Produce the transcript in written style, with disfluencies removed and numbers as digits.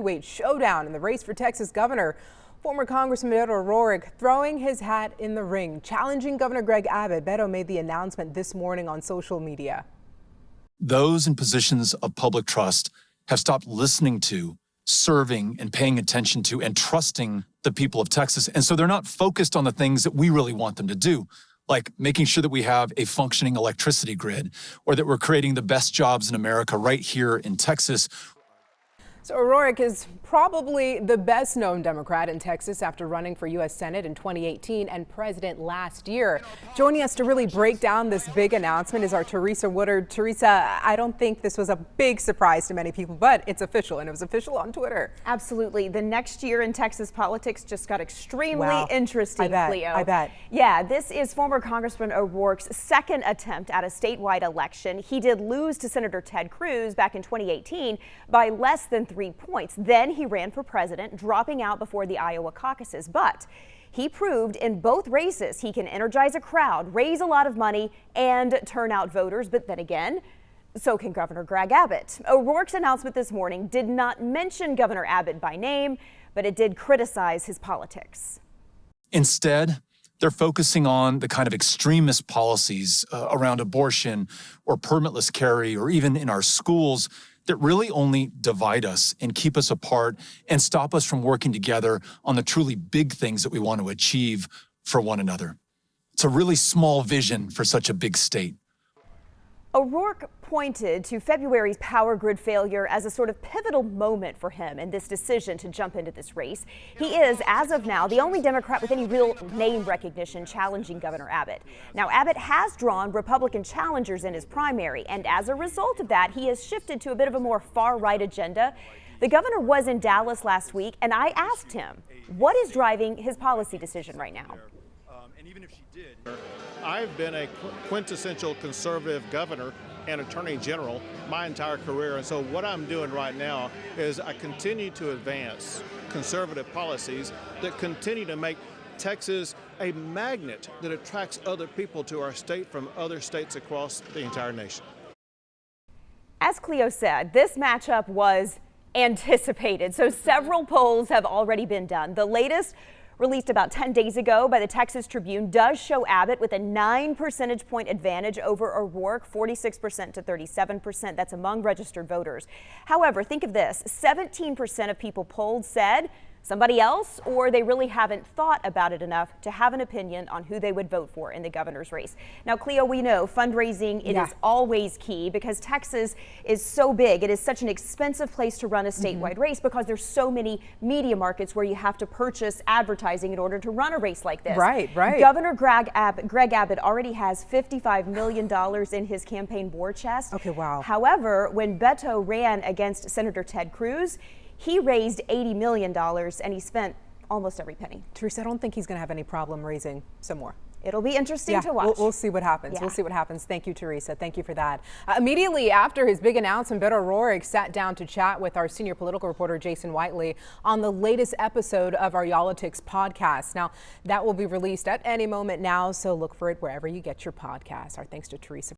Wait, showdown in the race for Texas governor. Former Congressman Beto O'Rourke throwing his hat in the ring, challenging Governor Greg Abbott. Beto made the announcement this morning on social media. Those in positions of public trust have stopped listening to, serving, and paying attention to, and trusting the people of Texas. And so they're not focused on the things that we really want them to do, like making sure that we have a functioning electricity grid, or that we're creating the best jobs in America right here in Texas. So O'Rourke is probably the best known Democrat in Texas after running for U.S. Senate in 2018 and president last year. Joining us to really break down this big announcement is our Teresa Woodard. Teresa, I don't think this was a big surprise to many people, but it's official, and it was official on Twitter. Absolutely. The next year in Texas politics just got extremely interesting, Cleo. I bet. Yeah, this is former Congressman O'Rourke's second attempt at a statewide election. He did lose to Senator Ted Cruz back in 2018 by less than 3 points. Then he ran for president, dropping out before the Iowa caucuses. But he proved in both races he can energize a crowd, raise a lot of money, and turn out voters. But then again, so can Governor Greg Abbott. O'Rourke's announcement this morning did not mention Governor Abbott by name, but it did criticize his politics. Instead, they're focusing on the kind of extremist policies around abortion or permitless carry, or even in our schools, that really only divide us and keep us apart and stop us from working together on the truly big things that we want to achieve for one another. It's a really small vision for such a big state. O'Rourke pointed to February's power grid failure as a sort of pivotal moment for him in this decision to jump into this race. He is, as of now, the only Democrat with any real name recognition challenging Governor Abbott. Now, Abbott has drawn Republican challengers in his primary, and as a result of that, he has shifted to a bit of a more far-right agenda. The governor was in Dallas last week, and I asked him, what is driving his policy decision right now? And even if she did, I've been a quintessential conservative governor and attorney general my entire career. And so what I'm doing right now is I continue to advance conservative policies that continue to make Texas a magnet that attracts other people to our state from other states across the entire nation. As Cleo said, this matchup was anticipated. So several polls have already been done. The latest, released about 10 days ago by the Texas Tribune, does show Abbott with a 9 percentage point advantage over O'Rourke, 46% to 37%. That's among registered voters. However, think of this, 17% of people polled said somebody else, or they really haven't thought about it enough to have an opinion on who they would vote for in the governor's race. Now, Cleo, we know fundraising, it is always key because Texas is so big. It is such an expensive place to run a statewide race because there's so many media markets where you have to purchase advertising in order to run a race like this. Right. Governor Greg Abbott already has $55 million in his campaign war chest. Okay, wow. However, when Beto ran against Senator Ted Cruz, he raised $80 million and he spent almost every penny. Teresa, I don't think he's going to have any problem raising some more. It'll be interesting to watch. We'll see what happens. We'll see what happens. Thank you, Teresa. Thank you for that. Immediately after his big announcement, Beto O'Rourke sat down to chat with our senior political reporter, Jason Whiteley, on the latest episode of our Yall-itics podcast. Now, that will be released at any moment now, so look for it wherever you get your podcasts. Our thanks to Teresa.